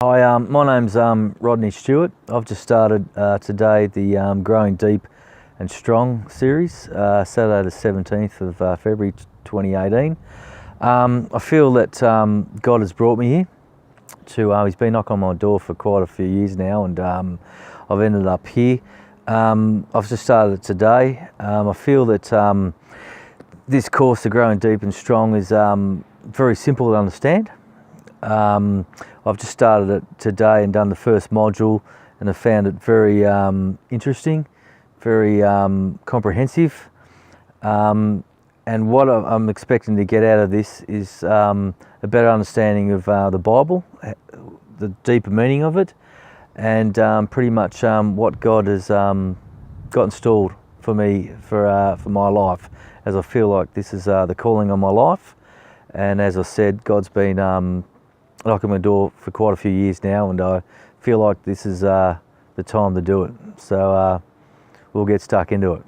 Hi, my name's Rod Stewart. I've just started today the Growing Deep and Strong series, Saturday the 17th of February 2018. I feel that God has brought me here he's been knocking on my door for quite a few years now, and I've ended up here. I've just started it today. I feel that this course, the Growing Deep and Strong, is very simple to understand. I've just started it today and done the first module, and I found it very interesting, very comprehensive, and what I'm expecting to get out of this is a better understanding of the Bible, the deeper meaning of it, and pretty much what God has got installed for me for my life, as I feel like this is the calling of my life. And as I said, God's been knocking my door for quite a few years now, and I feel like this is the time to do it. So we'll get stuck into it.